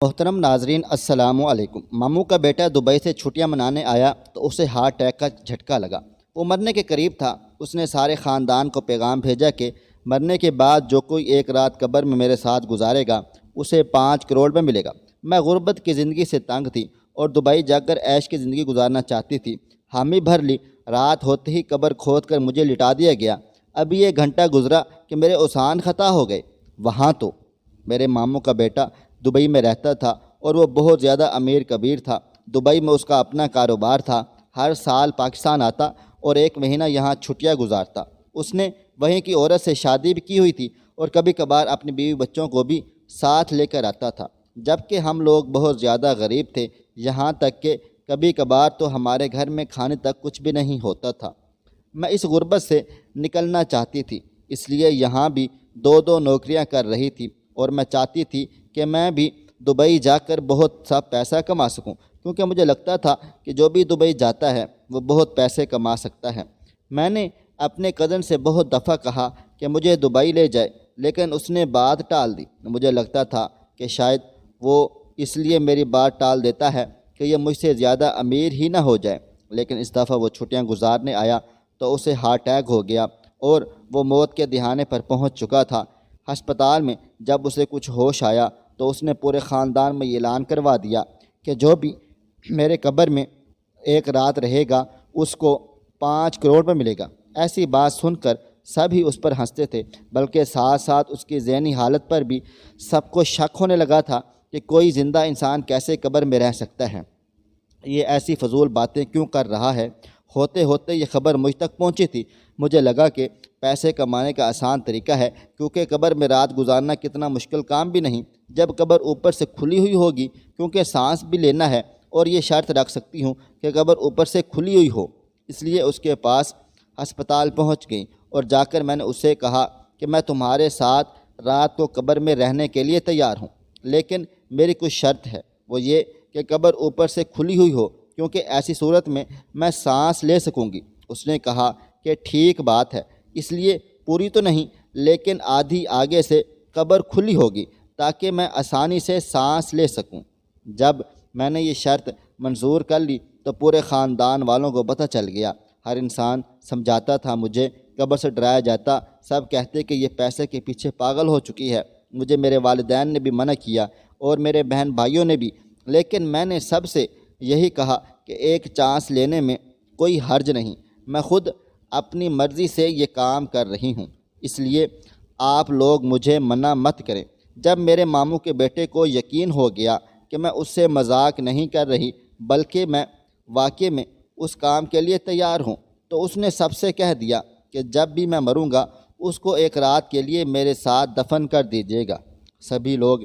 محترم ناظرین السلام علیکم۔ ماموں کا بیٹا دبئی سے چھٹیاں منانے آیا تو اسے ہارٹ اٹیک کا جھٹکا لگا۔ وہ مرنے کے قریب تھا۔ اس نے سارے خاندان کو پیغام بھیجا کہ مرنے کے بعد جو کوئی ایک رات قبر میں میرے ساتھ گزارے گا اسے 5 کروڑ میں ملے گا۔ میں غربت کی زندگی سے تنگ تھی اور دبئی جا کر عیش کی زندگی گزارنا چاہتی تھی۔ حامی بھر لی۔ رات ہوتے ہی قبر کھود کر مجھے لٹا دیا گیا۔ ابھی 1 گھنٹہ گزرا کہ میرے اوسان خطا ہو گئے۔ وہاں تو میرے ماموں کا بیٹا دبئی میں رہتا تھا اور وہ بہت زیادہ امیر کبیر تھا۔ دبئی میں اس کا اپنا کاروبار تھا۔ ہر سال پاکستان آتا اور 1 مہینہ یہاں چھٹیاں گزارتا۔ اس نے وہیں کی عورت سے شادی بھی کی ہوئی تھی اور کبھی کبھار اپنی بیوی بچوں کو بھی ساتھ لے کر آتا تھا۔ جبکہ ہم لوگ بہت زیادہ غریب تھے، یہاں تک کہ کبھی کبھار تو ہمارے گھر میں کھانے تک کچھ بھی نہیں ہوتا تھا۔ میں اس غربت سے نکلنا چاہتی تھی، اس لیے یہاں بھی 2 نوکریاں کر رہی تھی اور میں چاہتی تھی کہ میں بھی دبئی جا کر بہت سا پیسہ کما سکوں، کیونکہ مجھے لگتا تھا کہ جو بھی دبئی جاتا ہے وہ بہت پیسے کما سکتا ہے۔ میں نے اپنے کزن سے بہت دفعہ کہا کہ مجھے دبئی لے جائے، لیکن اس نے بات ٹال دی۔ مجھے لگتا تھا کہ شاید وہ اس لیے میری بات ٹال دیتا ہے کہ یہ مجھ سے زیادہ امیر ہی نہ ہو جائے، لیکن اس دفعہ وہ چھٹیاں گزارنے آیا تو اسے ہارٹ اٹیک ہو گیا اور وہ موت کے دہانے پر پہنچ چکا تھا۔ ہسپتال میں جب اسے کچھ ہوش آیا تو اس نے پورے خاندان میں یہ اعلان کروا دیا کہ جو بھی میرے قبر میں 1 رات رہے گا اس کو 5 کروڑ میں ملے گا۔ ایسی بات سن کر سب ہی اس پر ہنستے تھے، بلکہ ساتھ ساتھ اس کی ذہنی حالت پر بھی سب کو شک ہونے لگا تھا کہ کوئی زندہ انسان کیسے قبر میں رہ سکتا ہے، یہ ایسی فضول باتیں کیوں کر رہا ہے۔ ہوتے ہوتے یہ خبر مجھ تک پہنچی تھی۔ مجھے لگا کہ پیسے کمانے کا آسان طریقہ ہے، کیونکہ قبر میں رات گزارنا کتنا مشکل کام بھی نہیں۔ جب قبر اوپر سے کھلی ہوئی ہوگی، کیونکہ سانس بھی لینا ہے، اور یہ شرط رکھ سکتی ہوں کہ قبر اوپر سے کھلی ہوئی ہو، اس لیے اس کے پاس ہسپتال پہنچ گئی اور جا کر میں نے اسے کہا کہ میں تمہارے ساتھ رات کو قبر میں رہنے کے لیے تیار ہوں، لیکن میری کچھ شرط ہے، وہ یہ کہ قبر اوپر سے کھلی ہوئی ہو، کیونکہ ایسی صورت میں سانس لے سکوں گی۔ اس نے کہا کہ ٹھیک بات ہے، اس لیے پوری تو نہیں لیکن آدھی آگے سے قبر کھلی ہوگی تاکہ میں آسانی سے سانس لے سکوں۔ جب میں نے یہ شرط منظور کر لی تو پورے خاندان والوں کو پتہ چل گیا۔ ہر انسان سمجھاتا تھا مجھے، قبر سے ڈرایا جاتا، سب کہتے کہ یہ پیسے کے پیچھے پاگل ہو چکی ہے۔ مجھے میرے والدین نے بھی منع کیا اور میرے بہن بھائیوں نے بھی، لیکن میں نے سب سے یہی کہا کہ ایک چانس لینے میں کوئی حرج نہیں۔ میں خود اپنی مرضی سے یہ کام کر رہی ہوں، اس لیے آپ لوگ مجھے منع مت کریں۔ جب میرے ماموں کے بیٹے کو یقین ہو گیا کہ میں اس سے مذاق نہیں کر رہی بلکہ میں واقعی میں اس کام کے لیے تیار ہوں، تو اس نے سب سے کہہ دیا کہ جب بھی میں مروں گا اس کو 1 رات کے لیے میرے ساتھ دفن کر دیجیے گا۔ سبھی لوگ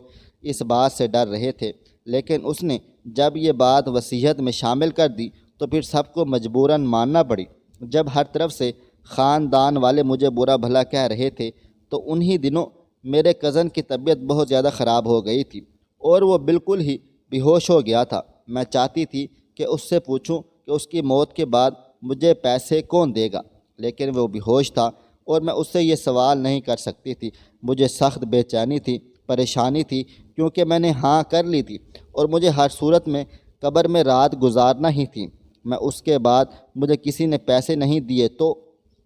اس بات سے ڈر رہے تھے، لیکن اس نے جب یہ بات وصیت میں شامل کر دی تو پھر سب کو مجبوراً ماننا پڑی۔ جب ہر طرف سے خاندان والے مجھے برا بھلا کہہ رہے تھے تو انہی دنوں میرے کزن کی طبیعت بہت زیادہ خراب ہو گئی تھی اور وہ بالکل ہی بے ہوش ہو گیا تھا۔ میں چاہتی تھی کہ اس سے پوچھوں کہ اس کی موت کے بعد مجھے پیسے کون دے گا، لیکن وہ بے ہوش تھا اور میں اس سے یہ سوال نہیں کر سکتی تھی۔ مجھے سخت بے چینی تھی، پریشانی تھی، کیونکہ میں نے ہاں کر لی تھی اور مجھے ہر صورت میں قبر میں رات گزارنا ہی تھی۔ میں اس کے بعد مجھے کسی نے پیسے نہیں دیے تو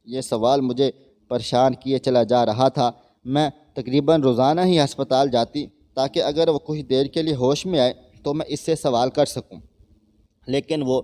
یہ سوال مجھے پریشان کیے چلا جا رہا تھا۔ میں تقریباً روزانہ ہی ہسپتال جاتی تاکہ اگر وہ کچھ دیر کے لیے ہوش میں آئے تو میں اس سے سوال کر سکوں، لیکن وہ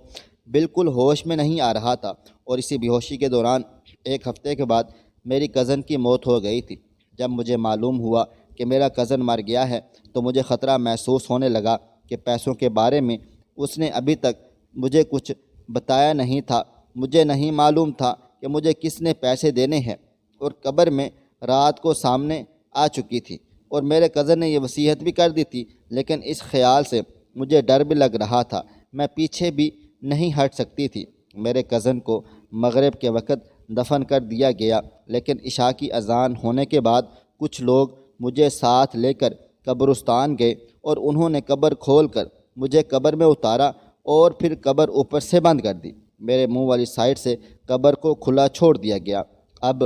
بالکل ہوش میں نہیں آ رہا تھا اور اسی بے ہوشی کے دوران 1 ہفتے کے بعد میری کزن کی موت ہو گئی تھی۔ جب مجھے معلوم ہوا کہ میرا کزن مر گیا ہے تو مجھے خطرہ محسوس ہونے لگا کہ پیسوں کے بارے میں اس نے ابھی تک مجھے کچھ بتایا نہیں تھا۔ مجھے نہیں معلوم تھا کہ مجھے کس نے پیسے دینے ہیں، اور قبر میں رات کو سامنے آ چکی تھی اور میرے کزن نے یہ وصیت بھی کر دی تھی، لیکن اس خیال سے مجھے ڈر بھی لگ رہا تھا۔ میں پیچھے بھی نہیں ہٹ سکتی تھی۔ میرے کزن کو مغرب کے وقت دفن کر دیا گیا، لیکن عشاء کی اذان ہونے کے بعد کچھ لوگ مجھے ساتھ لے کر قبرستان گئے اور انہوں نے قبر کھول کر مجھے قبر میں اتارا اور پھر قبر اوپر سے بند کر دی۔ میرے منہ والی سائڈ سے قبر کو کھلا چھوڑ دیا گیا۔ اب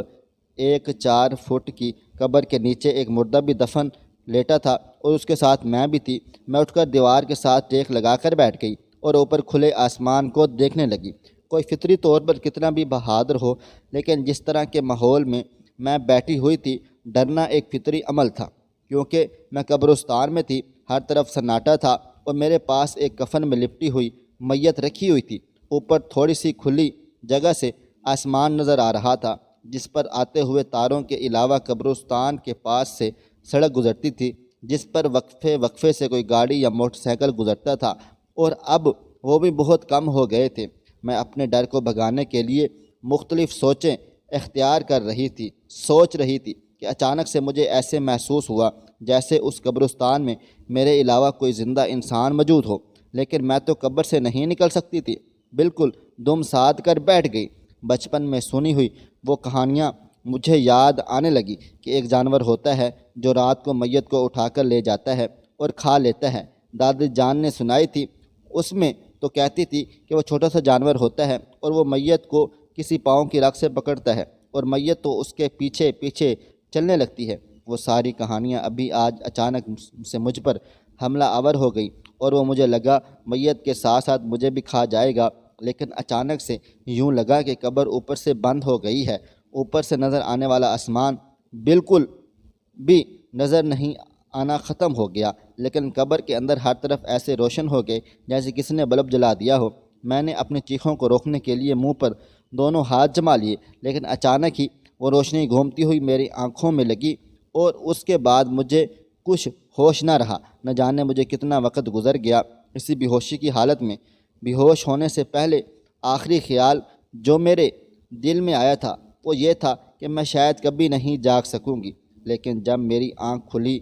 1 4 فٹ کی قبر کے نیچے ایک مردہ بھی دفن لیٹا تھا اور اس کے ساتھ میں بھی تھی۔ میں اٹھ کر دیوار کے ساتھ ٹیک لگا کر بیٹھ گئی اور اوپر کھلے آسمان کو دیکھنے لگی۔ کوئی فطری طور پر کتنا بھی بہادر ہو، لیکن جس طرح کے ماحول میں بیٹھی ہوئی تھی، ڈرنا ایک فطری عمل تھا، کیونکہ میں قبرستان میں تھی۔ ہر طرف سناٹا تھا اور میرے پاس ایک کفن میں لپٹی ہوئی میت رکھی ہوئی تھی۔ اوپر تھوڑی سی کھلی جگہ سے آسمان نظر آ رہا تھا، جس پر آتے ہوئے تاروں کے علاوہ قبرستان کے پاس سے سڑک گزرتی تھی، جس پر وقفے وقفے سے کوئی گاڑی یا موٹر سائیکل گزرتا تھا، اور اب وہ بھی بہت کم ہو گئے تھے۔ میں اپنے ڈر کو بھگانے کے لیے مختلف سوچیں اختیار کر رہی تھی، سوچ رہی تھی کہ اچانک سے مجھے ایسے محسوس ہوا جیسے اس قبرستان میں میرے علاوہ کوئی زندہ انسان موجود ہو، لیکن میں تو قبر سے نہیں نکل سکتی تھی۔ بالکل دم ساد کر بیٹھ گئی۔ بچپن میں سنی ہوئی وہ کہانیاں مجھے یاد آنے لگی کہ ایک جانور ہوتا ہے جو رات کو میت کو اٹھا کر لے جاتا ہے اور کھا لیتا ہے۔ دادی جان نے سنائی تھی، اس میں تو کہتی تھی کہ وہ چھوٹا سا جانور ہوتا ہے اور وہ میت کو کسی پاؤں کی رگ سے پکڑتا ہے اور میت تو اس کے پیچھے پیچھے چلنے لگتی ہے۔ وہ ساری کہانیاں ابھی آج اچانک سے مجھ پر حملہ آور ہو گئی اور وہ مجھے لگا میت کے ساتھ ساتھ مجھے بھی کھا جائے گا، لیکن اچانک سے یوں لگا کہ قبر اوپر سے بند ہو گئی ہے۔ اوپر سے نظر آنے والا آسمان بالکل بھی نظر نہیں آنا ختم ہو گیا، لیکن قبر کے اندر ہر طرف ایسے روشن ہو گئے جیسے کسی نے بلب جلا دیا ہو۔ میں نے اپنی چیخوں کو روکنے کے لیے منہ پر دونوں ہاتھ جما لیے، لیکن اچانک ہی وہ روشنی گھومتی ہوئی میری آنکھوں میں لگی اور اس کے بعد مجھے کچھ ہوش نہ رہا۔ نہ جانے مجھے کتنا وقت گزر گیا اسی بے ہوشی کی حالت میں۔ بے ہوش ہونے سے پہلے آخری خیال جو میرے دل میں آیا تھا وہ یہ تھا کہ میں شاید کبھی نہیں جاگ سکوں گی، لیکن جب میری آنکھ کھلی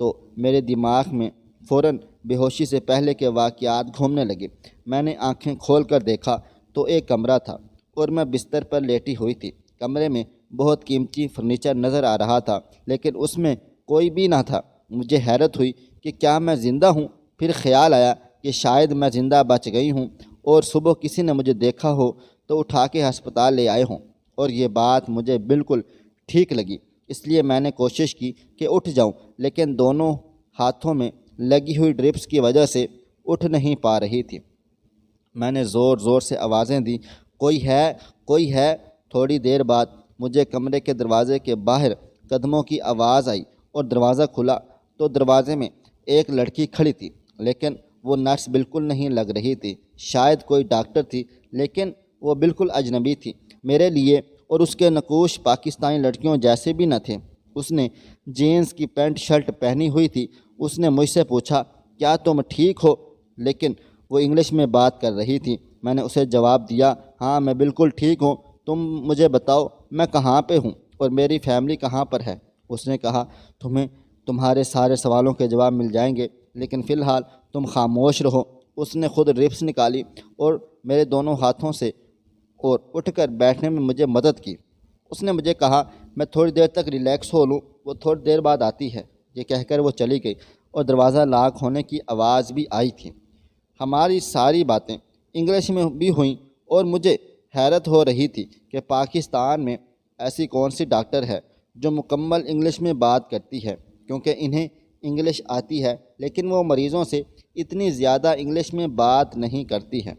تو میرے دماغ میں فوراً بے ہوشی سے پہلے کے واقعات گھومنے لگے۔ میں نے آنکھیں کھول کر دیکھا تو ایک کمرہ تھا اور میں بستر پر لیٹی ہوئی تھی۔ کمرے میں بہت قیمتی فرنیچر نظر آ رہا تھا، لیکن اس میں کوئی بھی نہ تھا۔ مجھے حیرت ہوئی کہ کیا میں زندہ ہوں؟ پھر خیال آیا کہ شاید میں زندہ بچ گئی ہوں اور صبح کسی نے مجھے دیکھا ہو تو اٹھا کے ہسپتال لے آئے ہوں، اور یہ بات مجھے بالکل ٹھیک لگی۔ اس لیے میں نے کوشش کی کہ اٹھ جاؤں، لیکن دونوں ہاتھوں میں لگی ہوئی ڈرپس کی وجہ سے اٹھ نہیں پا رہی تھی۔ میں نے زور زور سے آوازیں دیں، کوئی ہے، کوئی ہے۔ تھوڑی دیر بعد مجھے کمرے کے دروازے کے باہر قدموں کی آواز آئی اور دروازہ کھلا تو دروازے میں ایک لڑکی کھڑی تھی، لیکن وہ نرس بالکل نہیں لگ رہی تھی، شاید کوئی ڈاکٹر تھی، لیکن وہ بالکل اجنبی تھی میرے لیے، اور اس کے نقوش پاکستانی لڑکیوں جیسے بھی نہ تھے۔ اس نے جینز کی پینٹ شرٹ پہنی ہوئی تھی۔ اس نے مجھ سے پوچھا، کیا تم ٹھیک ہو؟ لیکن وہ انگلش میں بات کر رہی تھی۔ میں نے اسے جواب دیا، ہاں میں بالکل ٹھیک ہوں، تم مجھے بتاؤ میں کہاں پہ ہوں اور میری فیملی کہاں پر ہے۔ اس نے کہا، تمہیں تمہارے سارے سوالوں کے جواب مل جائیں گے، لیکن فی الحال تم خاموش رہو۔ اس نے خود ڈرپس نکالی اور میرے دونوں ہاتھوں سے اور اٹھ کر بیٹھنے میں مجھے مدد کی۔ اس نے مجھے کہا میں تھوڑی دیر تک ریلیکس ہو لوں، وہ تھوڑی دیر بعد آتی ہے۔ یہ کہہ کر وہ چلی گئی اور دروازہ لاک ہونے کی آواز بھی آئی تھی۔ ہماری ساری باتیں انگلش میں بھی ہوئیں اور مجھے حیرت ہو رہی تھی کہ پاکستان میں ایسی کون سی ڈاکٹر ہے جو مکمل انگلش میں بات کرتی ہے، کیونکہ انہیں انگلش آتی ہے، لیکن وہ مریضوں سے اتنی زیادہ انگلش میں بات نہیں کرتی ہے۔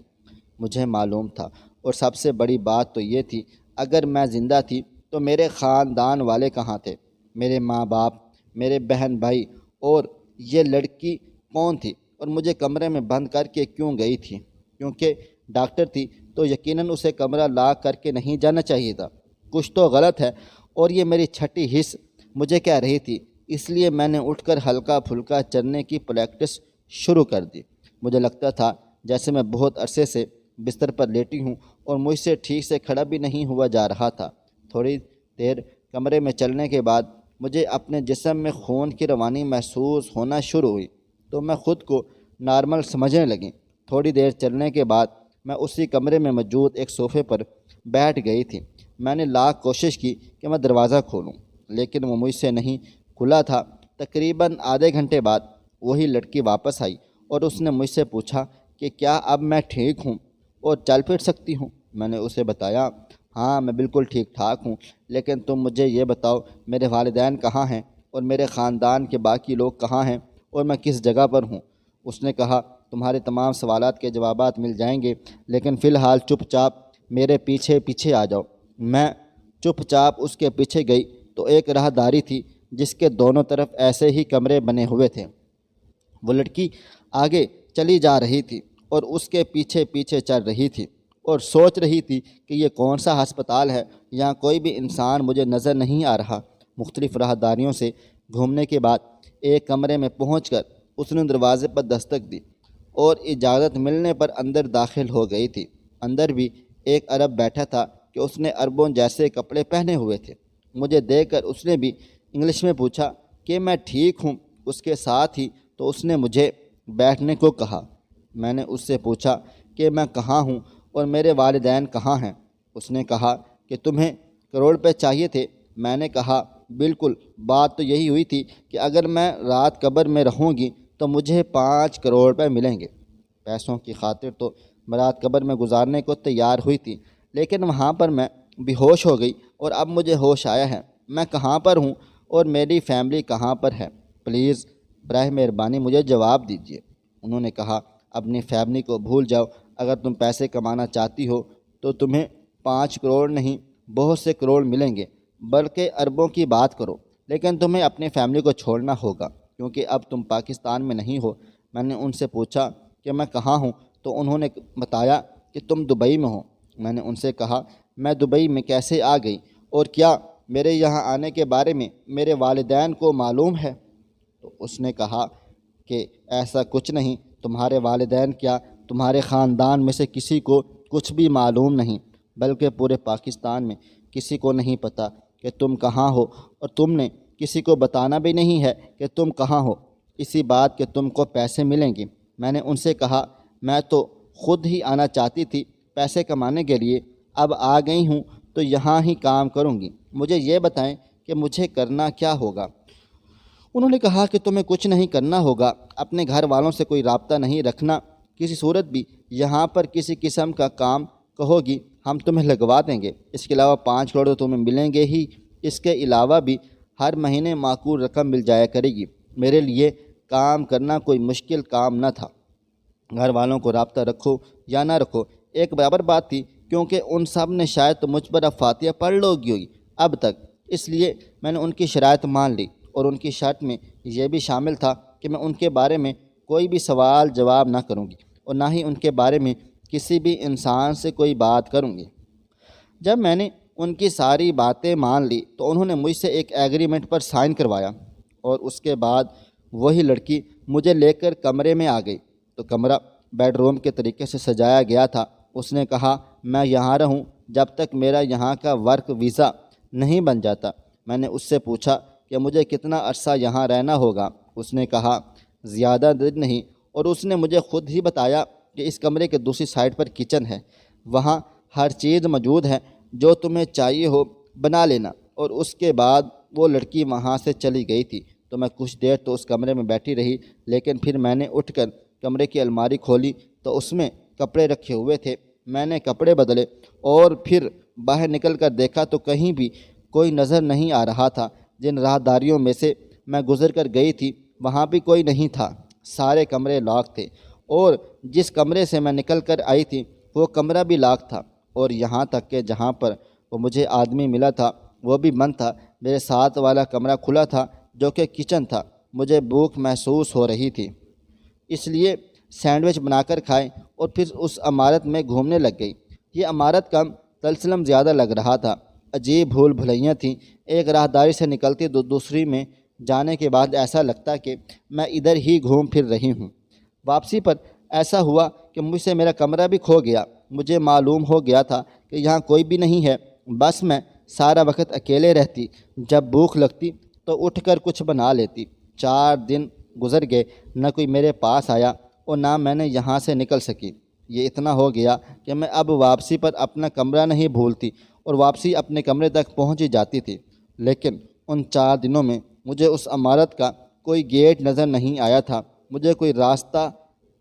مجھے معلوم تھا، اور سب سے بڑی بات تو یہ تھی، اگر میں زندہ تھی تو میرے خاندان والے کہاں تھے؟ میرے ماں باپ، میرے بہن بھائی، اور یہ لڑکی کون تھی اور مجھے کمرے میں بند کر کے کیوں گئی تھی؟ کیونکہ ڈاکٹر تھی تو یقیناً اسے کمرہ لاک کر کے نہیں جانا چاہیے تھا۔ کچھ تو غلط ہے، اور یہ میری چھٹی حص مجھے کہہ رہی تھی۔ اس لیے میں نے اٹھ کر ہلکا پھلکا چلنے کی پریکٹس شروع کر دی۔ مجھے لگتا تھا جیسے میں بہت عرصے سے بستر پر لیٹی ہوں اور مجھ سے ٹھیک سے کھڑا بھی نہیں ہوا جا رہا تھا۔ تھوڑی دیر کمرے میں چلنے کے بعد مجھے اپنے جسم میں خون کی روانی محسوس ہونا شروع ہوئی تو میں خود کو نارمل سمجھنے لگی۔ تھوڑی دیر چلنے کے بعد میں اسی کمرے میں موجود ایک صوفے پر بیٹھ گئی تھی۔ میں نے لاکھ کوشش کی کہ میں دروازہ کھولوں، لیکن وہ مجھ سے نہیں کھلا تھا۔ تقریباً آدھے گھنٹے بعد وہی لڑکی واپس آئی اور اس نے مجھ سے پوچھا کہ کیا اب میں ٹھیک ہوں اور چل پھر سکتی ہوں؟ میں نے اسے بتایا، ہاں میں بالکل ٹھیک ٹھاک ہوں، لیکن تم مجھے یہ بتاؤ میرے والدین کہاں ہیں اور میرے خاندان کے باقی لوگ کہاں ہیں؟ اور میں کس جگہ پر ہوں؟ اس نے کہا تمہارے تمام سوالات کے جوابات مل جائیں گے، لیکن فی الحال چپ چاپ میرے پیچھے پیچھے آ جاؤ۔ میں چپ چاپ اس کے پیچھے گئی تو ایک راہداری تھی جس کے دونوں طرف ایسے ہی کمرے بنے ہوئے تھے۔ وہ لڑکی آگے چلی جا رہی تھی اور اس کے پیچھے پیچھے چل رہی تھی اور سوچ رہی تھی کہ یہ کون سا ہسپتال ہے، یہاں کوئی بھی انسان مجھے نظر نہیں آ رہا۔ مختلف راہداریوں سے گھومنے کے بعد ایک کمرے میں پہنچ کر اس نے دروازے پر دستک دی اور اجازت ملنے پر اندر داخل ہو گئی تھی۔ اندر بھی ایک عرب بیٹھا تھا کہ اس نے عربوں جیسے کپڑے پہنے ہوئے تھے۔ مجھے دیکھ کر اس نے بھی انگلش میں پوچھا کہ میں ٹھیک ہوں۔ اس کے ساتھ ہی تو اس نے مجھے بیٹھنے کو کہا۔ میں نے اس سے پوچھا کہ میں کہاں ہوں اور میرے والدین کہاں ہیں؟ اس نے کہا کہ تمہیں کروڑ روپے چاہیے تھے۔ میں نے کہا بالکل، بات تو یہی ہوئی تھی کہ اگر میں رات قبر میں رہوں گی تو مجھے 5 کروڑ روپے ملیں گے۔ پیسوں کی خاطر تو میں رات قبر میں گزارنے کو تیار ہوئی تھی، لیکن وہاں پر میں بے ہوش ہو گئی اور اب مجھے ہوش آیا ہے۔ میں کہاں پر ہوں اور میری فیملی کہاں پر ہے؟ پلیز براہ مہربانی مجھے جواب دیجیے۔ انہوں نے کہا اپنی فیملی کو بھول جاؤ، اگر تم پیسے کمانا چاہتی ہو تو تمہیں 5 کروڑ نہیں بہت سے کروڑ ملیں گے، بلکہ اربوں کی بات کرو، لیکن تمہیں اپنی فیملی کو چھوڑنا ہوگا کیونکہ اب تم پاکستان میں نہیں ہو۔ میں نے ان سے پوچھا کہ میں کہاں ہوں تو انہوں نے بتایا کہ تم دبئی میں ہو۔ میں نے ان سے کہا میں دبئی میں کیسے آ گئی اور کیا میرے یہاں آنے کے بارے میں میرے والدین کو معلوم ہے؟ تو اس نے کہا کہ ایسا کچھ نہیں، تمہارے والدین کیا تمہارے خاندان میں سے کسی کو کچھ بھی معلوم نہیں، بلکہ پورے پاکستان میں کسی کو نہیں پتہ کہ تم کہاں ہو، اور تم نے کسی کو بتانا بھی نہیں ہے کہ تم کہاں ہو، اسی بات کہ تم کو پیسے ملیں گے۔ میں نے ان سے کہا میں تو خود ہی آنا چاہتی تھی پیسے کمانے کے لیے، اب آ گئی ہوں تو یہاں ہی کام کروں گی، مجھے یہ بتائیں کہ مجھے کرنا کیا ہوگا؟ انہوں نے کہا کہ تمہیں کچھ نہیں کرنا ہوگا، اپنے گھر والوں سے کوئی رابطہ نہیں رکھنا، کسی صورت بھی یہاں پر کسی قسم کا کام کہو گی ہم تمہیں لگوا دیں گے۔ اس کے علاوہ 5 کروڑ تو تمہیں ملیں گے ہی، اس کے علاوہ بھی ہر مہینے معقول رقم مل جایا کرے گی۔ میرے لیے کام کرنا کوئی مشکل کام نہ تھا، گھر والوں کو رابطہ رکھو یا نہ رکھو ایک برابر بات تھی، کیونکہ ان سب نے شاید تو مجھ پر اب فاتحہ پڑھ لوگی ہوگی اب تک، اس لیے میں نے ان کی شرائط مان لی، اور ان کی شرط میں یہ بھی شامل تھا کہ میں ان کے بارے میں کوئی بھی سوال جواب نہ کروں گی اور نہ ہی ان کے بارے میں کسی بھی انسان سے کوئی بات کروں گی۔ جب میں نے ان کی ساری باتیں مان لی تو انہوں نے مجھ سے ایک ایگریمنٹ پر سائن کروایا، اور اس کے بعد وہی لڑکی مجھے لے کر کمرے میں آ گئی تو کمرہ بیڈ روم کے طریقے سے سجایا گیا تھا۔ اس نے کہا میں یہاں رہوں جب تک میرا یہاں کا ورک ویزا نہیں بن جاتا۔ میں نے اس سے پوچھا کہ مجھے کتنا عرصہ یہاں رہنا ہوگا؟ اس نے کہا زیادہ دن نہیں، اور اس نے مجھے خود ہی بتایا کہ اس کمرے کے دوسری سائڈ پر کچن ہے، وہاں ہر چیز موجود ہے، جو تمہیں چاہیے ہو بنا لینا۔ اور اس کے بعد وہ لڑکی وہاں سے چلی گئی تھی تو میں کچھ دیر تو اس کمرے میں بیٹھی رہی، لیکن پھر میں نے اٹھ کر کمرے کی الماری کھولی تو اس میں کپڑے رکھے ہوئے تھے۔ میں نے کپڑے بدلے اور پھر باہر نکل کر دیکھا تو کہیں بھی کوئی نظر نہیں آ رہا تھا۔ جن راہداریوں میں سے میں گزر کر گئی تھی وہاں بھی کوئی نہیں تھا، سارے کمرے لاک تھے، اور جس کمرے سے میں نکل کر آئی تھی وہ کمرہ بھی لاک تھا، اور یہاں تک کہ جہاں پر وہ مجھے آدمی ملا تھا وہ بھی بند تھا۔ میرے ساتھ والا کمرہ کھلا تھا جو کہ کچن تھا۔ مجھے بھوک محسوس ہو رہی تھی، اس لیے سینڈوچ بنا کر کھائے اور پھر اس عمارت میں گھومنے لگ گئی۔ یہ عمارت کم طلسم زیادہ لگ رہا تھا، عجیب بھول بھلیاں تھیں۔ ایک راہداری سے نکلتی دوسری میں جانے کے بعد ایسا لگتا کہ میں ادھر ہی گھوم پھر رہی ہوں۔ واپسی پر ایسا ہوا کہ مجھ سے میرا کمرہ بھی کھو گیا۔ مجھے معلوم ہو گیا تھا کہ یہاں کوئی بھی نہیں ہے، بس میں سارا وقت اکیلے رہتی، جب بھوک لگتی تو اٹھ کر کچھ بنا لیتی۔ 4 دن گزر گئے، نہ کوئی میرے پاس آیا اور نہ میں نے یہاں سے نکل سکی۔ یہ اتنا ہو گیا کہ میں اب واپسی پر اپنا کمرہ نہیں بھولتی اور واپسی اپنے کمرے تک پہنچ ہی جاتی تھی، لیکن ان 4 دنوں میں مجھے اس عمارت کا کوئی گیٹ نظر نہیں آیا تھا، مجھے کوئی راستہ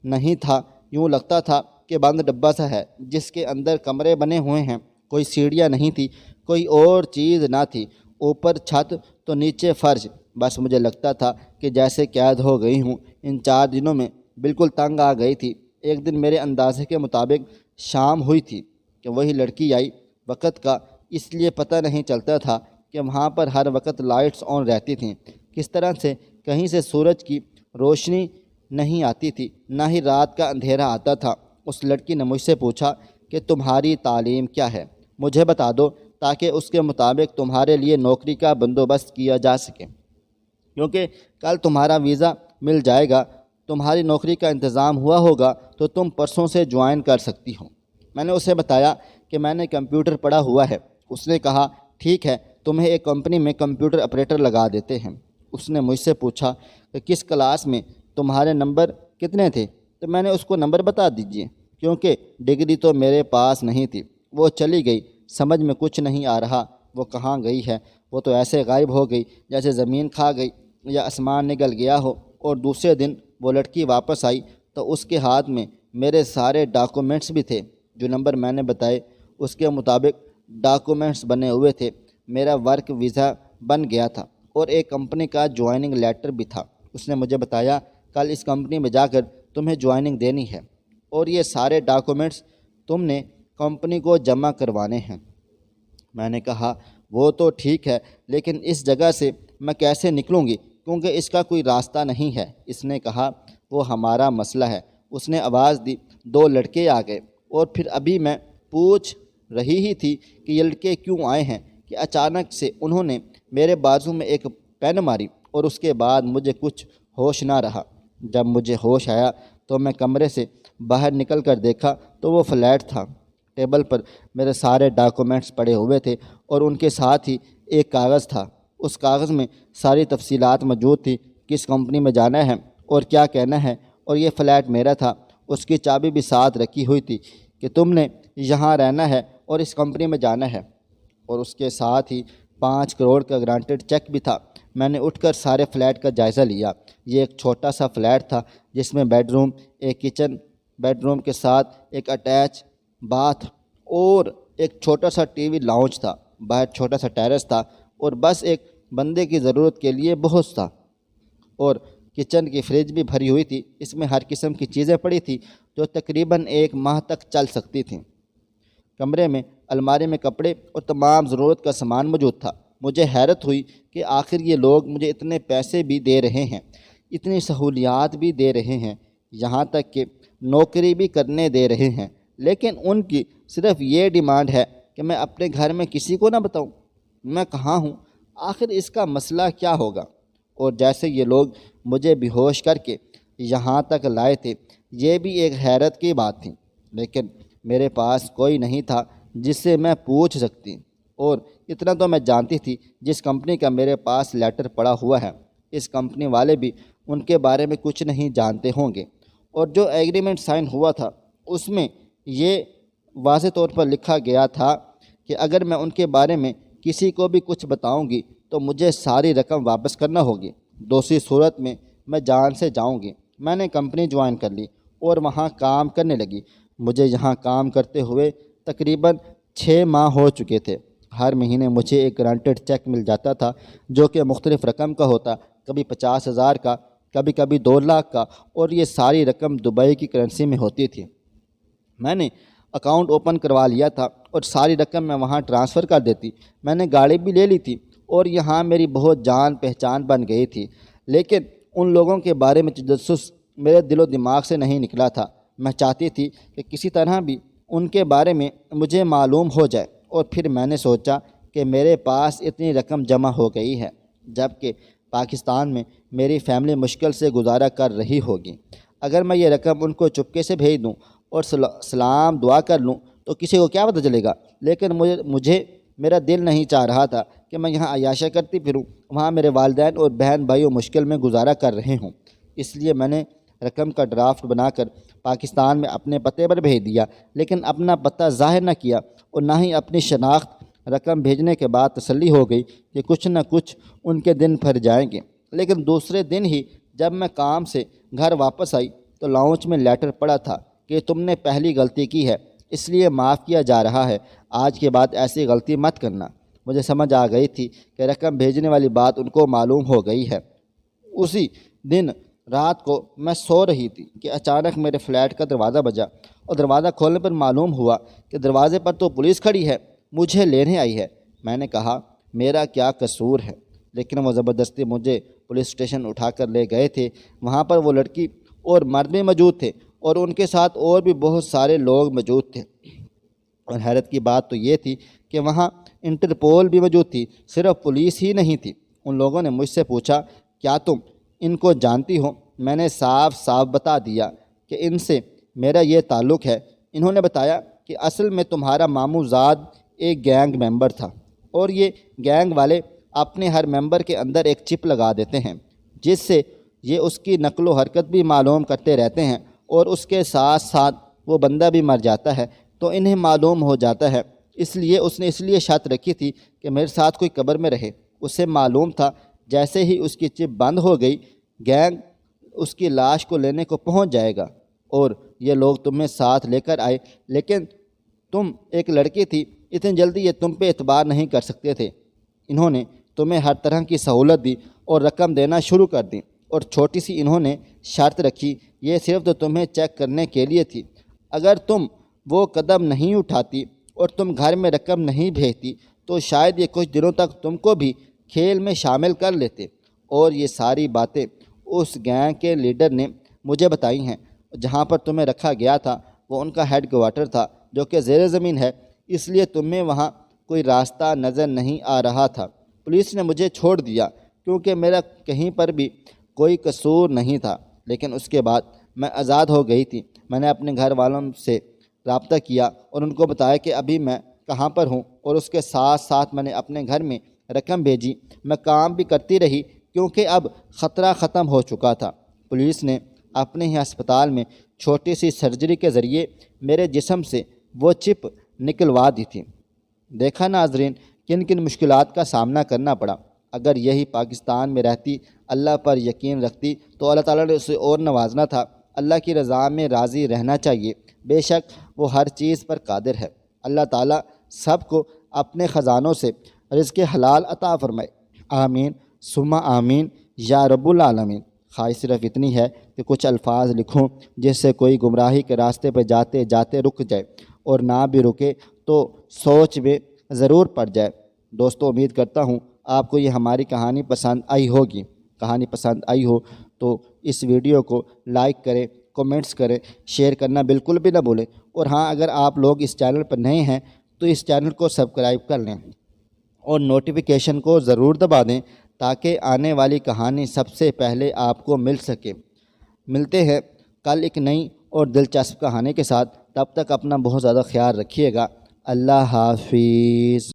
نہیں تھا، یوں لگتا تھا کہ بند ڈبہ سا ہے جس کے اندر کمرے بنے ہوئے ہیں۔ کوئی سیڑھیاں نہیں تھی، کوئی اور چیز نہ تھی، اوپر چھت تو نیچے فرش، بس مجھے لگتا تھا کہ جیسے قید ہو گئی ہوں۔ ان 4 دنوں میں بالکل تنگ آ گئی تھی۔ ایک دن میرے اندازے کے مطابق شام ہوئی تھی کہ وہی لڑکی آئی۔ وقت کا اس لیے پتہ نہیں چلتا تھا کہ وہاں پر ہر وقت لائٹس آن رہتی تھیں۔ کس طرح سے کہیں سے سورج کی روشنی نہیں آتی تھی، نہ ہی رات کا اندھیرا آتا تھا۔ اس لڑکی نے مجھ سے پوچھا کہ تمہاری تعلیم کیا ہے، مجھے بتا دو تاکہ اس کے مطابق تمہارے لیے نوکری کا بندوبست کیا جا سکے، کیونکہ کل تمہارا ویزا مل جائے گا، تمہاری نوکری کا انتظام ہوا ہوگا تو تم پرسوں سے جوائن کر سکتی ہو۔ میں نے اسے بتایا کہ میں نے کمپیوٹر پڑھا ہوا ہے۔ اس نے کہا ٹھیک ہے، تمہیں ایک کمپنی میں کمپیوٹر آپریٹر لگا دیتے ہیں۔ اس نے مجھ سے پوچھا کہ کس کلاس میں تمہارے نمبر کتنے تھے، تو میں نے اس کو نمبر بتا دیجئے، کیونکہ ڈگری تو میرے پاس نہیں تھی۔ وہ چلی گئی، سمجھ میں کچھ نہیں آ رہا وہ کہاں گئی ہے۔ وہ تو ایسے غائب ہو گئی جیسے زمین کھا گئی یا آسمان نگل گیا ہو۔ اور دوسرے دن وہ لڑکی واپس آئی تو اس کے ہاتھ میں میرے سارے ڈاکومنٹس بھی تھے، جو نمبر میں نے بتائے اس کے مطابق ڈاکومنٹس بنے ہوئے تھے۔ میرا ورک ویزا بن گیا تھا اور ایک کمپنی کا جوائننگ لیٹر بھی تھا۔ اس نے مجھے بتایا کل اس کمپنی میں جا کر تمہیں جوائننگ دینی ہے اور یہ سارے ڈاکومنٹس تم نے کمپنی کو جمع کروانے ہیں۔ میں نے کہا وہ تو ٹھیک ہے، لیکن اس جگہ سے میں کیسے نکلوں گی، کیونکہ اس کا کوئی راستہ نہیں ہے۔ اس نے کہا وہ ہمارا مسئلہ ہے۔ اس نے آواز دی۔ 2 لڑکے آ گئے اور پھر ابھی میں پوچھ رہی ہی تھی کہ یہ لڑکے کیوں آئے ہیں کہ اچانک سے انہوں نے میرے بازو میں ایک پین ماری اور اس کے بعد مجھے کچھ ہوش نہ رہا۔ جب مجھے ہوش آیا تو میں کمرے سے باہر نکل کر دیکھا تو وہ فلیٹ تھا۔ ٹیبل پر میرے سارے ڈاکومنٹس پڑے ہوئے تھے اور ان کے ساتھ ہی ایک کاغذ تھا۔ اس کاغذ میں ساری تفصیلات موجود تھی، کس کمپنی میں جانا ہے اور کیا کہنا ہے، اور یہ فلیٹ میرا تھا۔ اس کی چابی بھی ساتھ رکھی ہوئی تھی کہ تم نے یہاں رہنا ہے اور اس کمپنی میں جانا ہے، اور اس کے ساتھ ہی 5 کروڑ کا گرانٹڈ چیک بھی تھا۔ میں نے اٹھ کر سارے فلیٹ کا جائزہ لیا۔ یہ ایک چھوٹا سا فلیٹ تھا جس میں بیڈ روم، ایک کچن، بیڈ روم کے ساتھ ایک اٹیچ باتھ اور ایک چھوٹا سا ٹی وی لاؤنج تھا۔ باہر چھوٹا سا ٹیرس تھا اور بس ایک بندے کی ضرورت کے لیے بہت تھا، اور کچن کی فریج بھی بھری ہوئی تھی۔ اس میں ہر قسم کی چیزیں پڑی تھی جو تقریباً 1 ماہ تک چل سکتی تھیں۔ کمرے میں الماری میں کپڑے اور تمام ضرورت کا سامان موجود تھا۔ مجھے حیرت ہوئی کہ آخر یہ لوگ مجھے اتنے پیسے بھی دے رہے ہیں، اتنی سہولیات بھی دے رہے ہیں، یہاں تک کہ نوکری بھی کرنے دے رہے ہیں، لیکن ان کی صرف یہ ڈیمانڈ ہے کہ میں اپنے گھر میں کسی کو نہ بتاؤں میں کہاں ہوں۔ آخر اس کا مسئلہ کیا ہوگا؟ اور جیسے یہ لوگ مجھے بے ہوش کر کے یہاں تک لائے تھے، یہ بھی ایک حیرت کی بات تھی، لیکن میرے پاس کوئی نہیں تھا جس سے میں پوچھ سکتی، اور اتنا تو میں جانتی تھی جس کمپنی کا میرے پاس لیٹر پڑا ہوا ہے، اس کمپنی والے بھی ان کے بارے میں کچھ نہیں جانتے ہوں گے، اور جو ایگریمنٹ سائن ہوا تھا اس میں یہ واضح طور پر لکھا گیا تھا کہ اگر میں ان کے بارے میں کسی کو بھی کچھ بتاؤں گی تو مجھے ساری رقم واپس کرنا ہوگی، دوسری صورت میں میں جان سے جاؤں گی۔ میں نے کمپنی جوائن کر لی اور وہاں کام کرنے لگی۔ مجھے یہاں کام کرتے ہوئے تقریباً 6 ماہ ہو چکے تھے۔ ہر مہینے مجھے ایک گرانٹڈ چیک مل جاتا تھا جو کہ مختلف رقم کا ہوتا، کبھی 50,000 کا، کبھی کبھی 2 لاکھ کا، اور یہ ساری رقم دبئی کی کرنسی میں ہوتی تھی۔ میں نے اکاؤنٹ اوپن کروا لیا تھا اور ساری رقم میں وہاں ٹرانسفر کر دیتی۔ میں نے گاڑی بھی لے لی تھی اور یہاں میری بہت جان پہچان بن گئی تھی، لیکن ان لوگوں کے بارے میں تجسس میرے دل و دماغ سے نہیں نکلا تھا۔ میں چاہتی تھی کہ کسی طرح بھی ان کے بارے میں مجھے معلوم ہو جائے، اور پھر میں نے سوچا کہ میرے پاس اتنی رقم جمع ہو گئی ہے، جبکہ پاکستان میں میری فیملی مشکل سے گزارا کر رہی ہوگی، اگر میں یہ رقم ان کو چپکے سے بھیج دوں اور سلام دعا کر لوں تو کسی کو کیا پتہ چلے گا؟ لیکن مجھے میرا دل نہیں چاہ رہا تھا کہ میں یہاں عیاشیاں کرتی پھروں، وہاں میرے والدین اور بہن بھائیوں مشکل میں گزارا کر رہے ہوں۔ اس لیے میں نے رقم کا ڈرافٹ بنا کر پاکستان میں اپنے پتے پر بھیج دیا، لیکن اپنا پتہ ظاہر نہ کیا اور نہ ہی اپنی شناخت۔ رقم بھیجنے کے بعد تسلی ہو گئی کہ کچھ نہ کچھ ان کے دن پھر جائیں گے، لیکن دوسرے دن ہی جب میں کام سے گھر واپس آئی تو لاؤنج میں لیٹر پڑا تھا کہ تم نے پہلی غلطی کی ہے، اس لیے معاف کیا جا رہا ہے، آج کے بعد ایسی غلطی مت کرنا۔ مجھے سمجھ آ گئی تھی کہ رقم بھیجنے والی بات ان کو معلوم ہو گئی ہے۔ اسی دن رات کو میں سو رہی تھی کہ اچانک میرے فلیٹ کا دروازہ بجا، اور دروازہ کھولنے پر معلوم ہوا کہ دروازے پر تو پولیس کھڑی ہے، مجھے لینے آئی ہے۔ میں نے کہا میرا کیا قصور ہے، لیکن وہ زبردستی مجھے پولیس اسٹیشن اٹھا کر لے گئے تھے۔ وہاں پر وہ لڑکی اور مرد بھی موجود تھے، اور ان کے ساتھ اور بھی بہت سارے لوگ موجود تھے۔ اور حیرت کی بات تو یہ تھی کہ وہاں انٹرپول بھی موجود تھی، صرف پولیس ہی نہیں تھی۔ ان لوگوں نے مجھ سے پوچھا کیا تم ان کو جانتی ہو؟ میں نے صاف صاف بتا دیا کہ ان سے میرا یہ تعلق ہے۔ انہوں نے بتایا کہ اصل میں تمہارا ماموں زاد ایک گینگ ممبر تھا، اور یہ گینگ والے اپنے ہر ممبر کے اندر ایک چپ لگا دیتے ہیں، جس سے یہ اس کی نقل و حرکت بھی معلوم کرتے رہتے ہیں، اور اس کے ساتھ ساتھ وہ بندہ بھی مر جاتا ہے تو انہیں معلوم ہو جاتا ہے۔ اس لیے شرط رکھی تھی کہ میرے ساتھ کوئی قبر میں رہے۔ اسے معلوم تھا جیسے ہی اس کی چپ بند ہو گئی، گینگ اس کی لاش کو لینے کو پہنچ جائے گا، اور یہ لوگ تمہیں ساتھ لے کر آئے، لیکن تم ایک لڑکی تھی، اتنی جلدی یہ تم پہ اعتبار نہیں کر سکتے تھے۔ انہوں نے تمہیں ہر طرح کی سہولت دی اور رقم دینا شروع کر دی، اور چھوٹی سی انہوں نے شرط رکھی، یہ صرف تو تمہیں چیک کرنے کے لیے تھی۔ اگر تم وہ قدم نہیں اٹھاتی اور تم گھر میں رقم نہیں بھیجتی تو شاید یہ کچھ دنوں تک تم کو بھی کھیل میں شامل کر لیتے۔ اور یہ ساری باتیں اس گینگ کے لیڈر نے مجھے بتائی ہیں۔ جہاں پر تمہیں رکھا گیا تھا وہ ان کا ہیڈ کوارٹر تھا، جو کہ زیر زمین ہے، اس لیے تمہیں وہاں کوئی راستہ نظر نہیں آ رہا تھا۔ پولیس نے مجھے چھوڑ دیا کیونکہ میرا کہیں پر بھی کوئی قصور نہیں تھا، لیکن اس کے بعد میں آزاد ہو گئی تھی۔ میں نے اپنے گھر والوں سے رابطہ کیا اور ان کو بتایا کہ ابھی میں کہاں پر ہوں، اور اس کے ساتھ ساتھ میں نے اپنے گھر میں رقم بھیجی۔ میں کام بھی کرتی رہی کیونکہ اب خطرہ ختم ہو چکا تھا۔ پولیس نے اپنے ہی ہسپتال میں چھوٹی سی سرجری کے ذریعے میرے جسم سے وہ چپ نکلوا دی تھی۔ دیکھا ناظرین کن کن مشکلات کا سامنا کرنا پڑا۔ اگر یہی پاکستان میں رہتی، اللہ پر یقین رکھتی، تو اللہ تعالیٰ نے اسے اور نوازنا تھا۔ اللہ کی رضا میں راضی رہنا چاہیے، بے شک وہ ہر چیز پر قادر ہے۔ اللہ تعالیٰ سب کو اپنے خزانوں سے رزق حلال عطا فرمائے، آمین ثم آمین یا رب العالمین۔ خواہش صرف اتنی ہے کہ کچھ الفاظ لکھوں جس سے کوئی گمراہی کے راستے پہ جاتے جاتے رک جائے، اور نہ بھی رکے تو سوچ میں ضرور پڑ جائے۔ دوستو، امید کرتا ہوں آپ کو یہ ہماری کہانی پسند آئی ہوگی۔ کہانی پسند آئی ہو تو اس ویڈیو کو لائک کریں، کومنٹس کریں، شیئر کرنا بالکل بھی نہ بھولیں، اور ہاں، اگر آپ لوگ اس چینل پر نئے ہیں تو اس چینل کو سبسکرائب کر لیں اور نوٹیفیکیشن کو ضرور دبا دیں تاکہ آنے والی کہانی سب سے پہلے آپ کو مل سکے۔ ملتے ہیں کل ایک نئی اور دلچسپ کہانی کے ساتھ، تب تک اپنا بہت زیادہ خیال رکھیے گا۔ اللہ حافظ۔